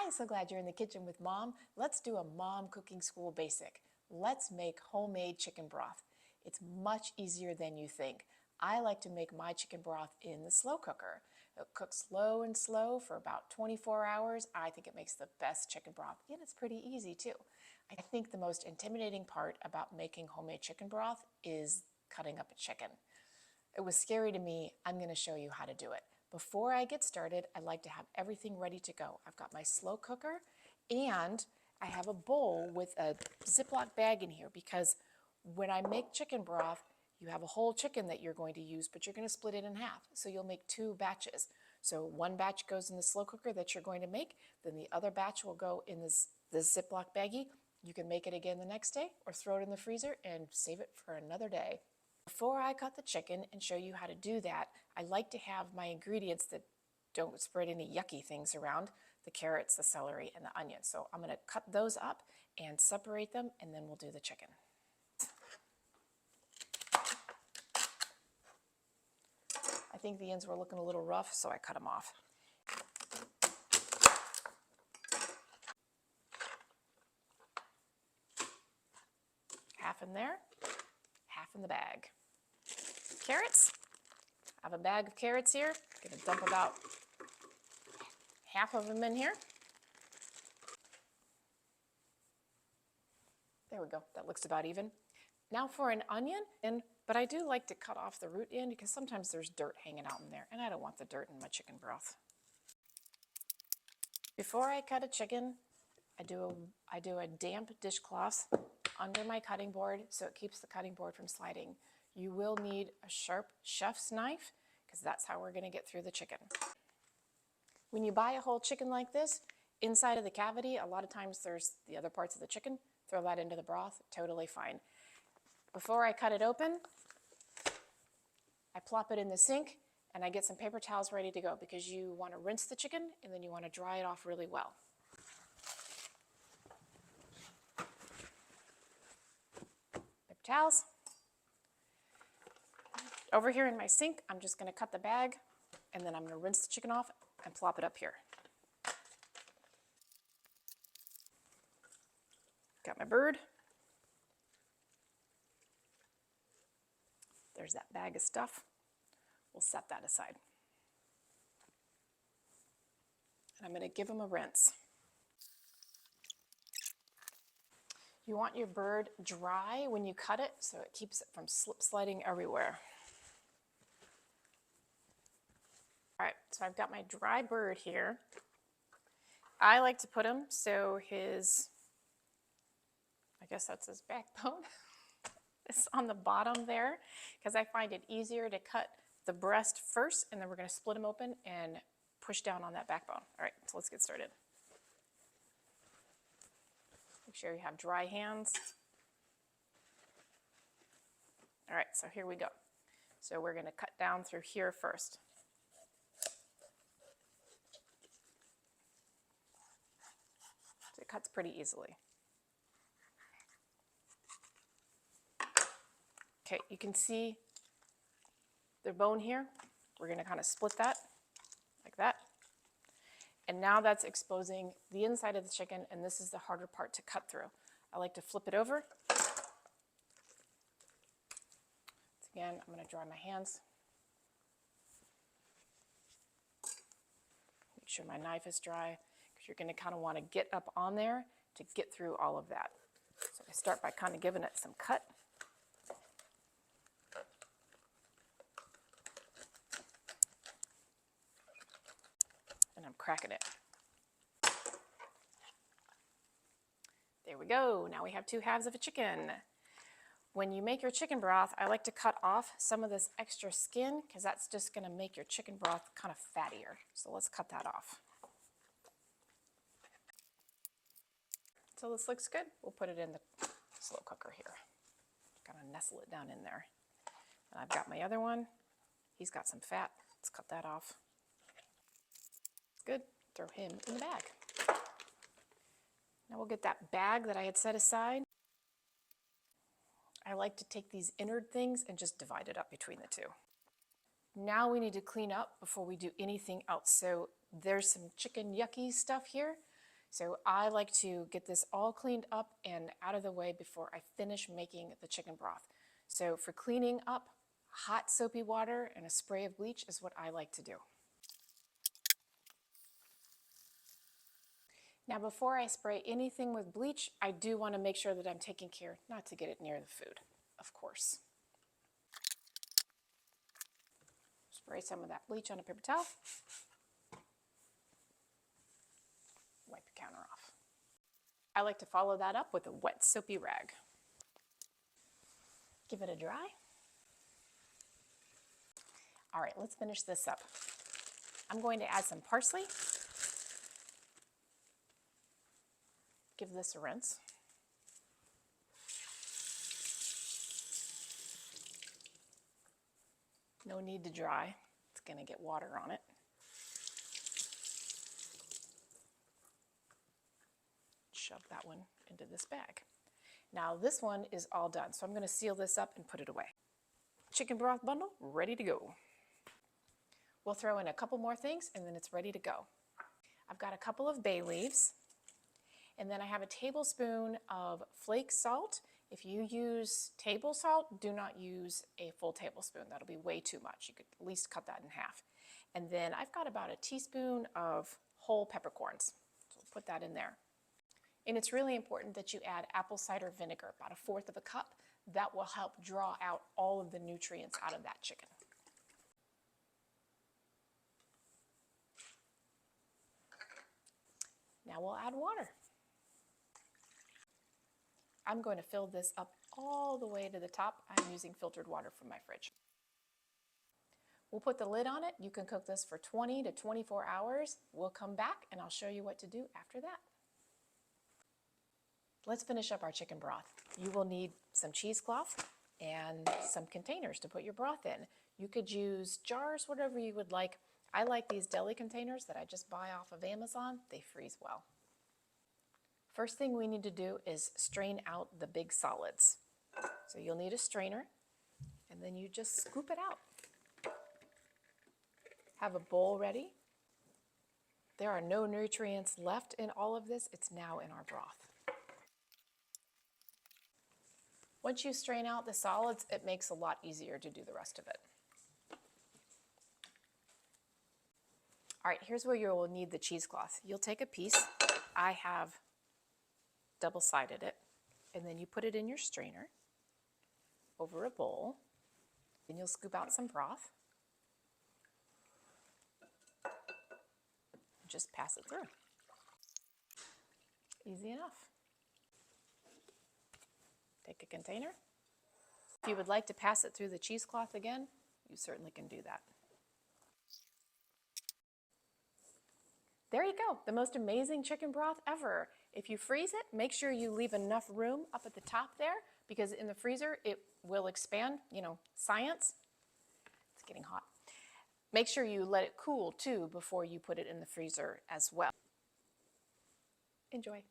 Hi, so glad you're in the kitchen with Mom. Let's do a Mom Cooking School basic. Let's make homemade chicken broth. It's much easier than you think. I like to make my chicken broth in the slow cooker. It cooks slow and slow for about 24 hours. I think it makes the best chicken broth, and it's pretty easy too. I think the most intimidating part about making homemade chicken broth is cutting up a chicken. It was scary to me. I'm going to show you how to do it. Before I get started, I like to have everything ready to go. I've got my slow cooker and I have a bowl with a Ziploc bag in here because when I make chicken broth, you have a whole chicken that you're going to use, but you're going to split it in half. So you'll make 2 batches. So one batch goes in the slow cooker that you're going to make, then the other batch will go in this Ziploc baggie. You can make it again the next day or throw it in the freezer and save it for another day. Before I cut the chicken and show you how to do that, I like to have my ingredients that don't spread any yucky things around, the carrots, the celery, and the onions. So I'm going to cut those up and separate them, and then we'll do the chicken. I think the ends were looking a little rough, so I cut them off. Half in there, half in the bag. Carrots. I have a bag of carrots here. I'm going to dump about half of them in here. There we go. That looks about even. Now for an onion, but I do like to cut off the root end because sometimes there's dirt hanging out in there, and I don't want the dirt in my chicken broth. Before I cut a chicken, I do a damp dishcloth under my cutting board so it keeps the cutting board from sliding. You will need a sharp chef's knife because that's how we're going to get through the chicken. When you buy a whole chicken like this, inside of the cavity, a lot of times there's the other parts of the chicken. Throw that into the broth, totally fine. Before I cut it open, I plop it in the sink and I get some paper towels ready to go because you want to rinse the chicken and then you want to dry it off really well. Paper towels. Over here in my sink, I'm just going to cut the bag and then I'm going to rinse the chicken off and plop it up here. Got my bird. There's that bag of stuff. We'll set that aside. And I'm going to give them a rinse. You want your bird dry when you cut it so it keeps it from slip sliding everywhere. All right, so I've got my dry bird here. I like to put him so I guess that's his backbone. It's on the bottom there because I find it easier to cut the breast first and then we're going to split him open and push down on that backbone. All right, so let's get started. Make sure you have dry hands. All right, so here we go. So we're going to cut down through here first. So it cuts pretty easily. Okay, you can see the bone here. We're going to kind of split that like that. And now that's exposing the inside of the chicken, and this is the harder part to cut through. I like to flip it over. Again, I'm going to dry my hands. Make sure my knife is dry because you're going to kind of want to get up on there to get through all of that. So I start by kind of giving it some cut. And I'm cracking it. There we go. Now we have 2 halves of a chicken. When you make your chicken broth, I like to cut off some of this extra skin because that's just going to make your chicken broth kind of fattier. So let's cut that off. So this looks good. We'll put it in the slow cooker here. Kind of nestle it down in there. And I've got my other one. He's got some fat. Let's cut that off. Good. Throw him in the bag. Now we'll get that bag that I had set aside. I like to take these innard things and just divide it up between the 2. Now we need to clean up before we do anything else. So there's some chicken yucky stuff here. So I like to get this all cleaned up and out of the way before I finish making the chicken broth. So for cleaning up, hot soapy water and a spray of bleach is what I like to do. Now before I spray anything with bleach, I do want to make sure that I'm taking care not to get it near the food, of course. Spray some of that bleach on a paper towel. Wipe the counter off. I like to follow that up with a wet soapy rag. Give it a dry. All right, let's finish this up. I'm going to add some parsley. Give this a rinse. No need to dry. It's going to get water on it. Shove that one into this bag. Now this one is all done, so I'm going to seal this up and put it away. Chicken broth bundle ready to go. We'll throw in a couple more things and then it's ready to go. I've got a couple of bay leaves, and then I have a tablespoon of flake salt. If you use table salt, do not use a full tablespoon. That'll be way too much. You could at least cut that in half. And then I've got about a teaspoon of whole peppercorns. So we'll put that in there. And it's really important that you add apple cider vinegar, about 1/4 of a cup. That will help draw out all of the nutrients out of that chicken. Now we'll add water. I'm going to fill this up all the way to the top. I'm using filtered water from my fridge. We'll put the lid on it. You can cook this for 20 to 24 hours. We'll come back and I'll show you what to do after that. Let's finish up our chicken broth. You will need some cheesecloth and some containers to put your broth in. You could use jars, whatever you would like. I like these deli containers that I just buy off of Amazon. They freeze well. First thing we need to do is strain out the big solids. So you'll need a strainer, and then you just scoop it out. Have a bowl ready. There are no nutrients left in all of this. It's now in our broth. Once you strain out the solids, it makes a lot easier to do the rest of it. All right, here's where you will need the cheesecloth. You'll take a piece. I have double-sided it, and then you put it in your strainer over a bowl. Then you'll scoop out some broth. Just pass it through. Easy enough. Take a container. If you would like to pass it through the cheesecloth again, you certainly can do that. There you go, the most amazing chicken broth ever. If you freeze it, make sure you leave enough room up at the top there, because in the freezer it will expand, science. It's getting hot. Make sure you let it cool too before you put it in the freezer as well. Enjoy.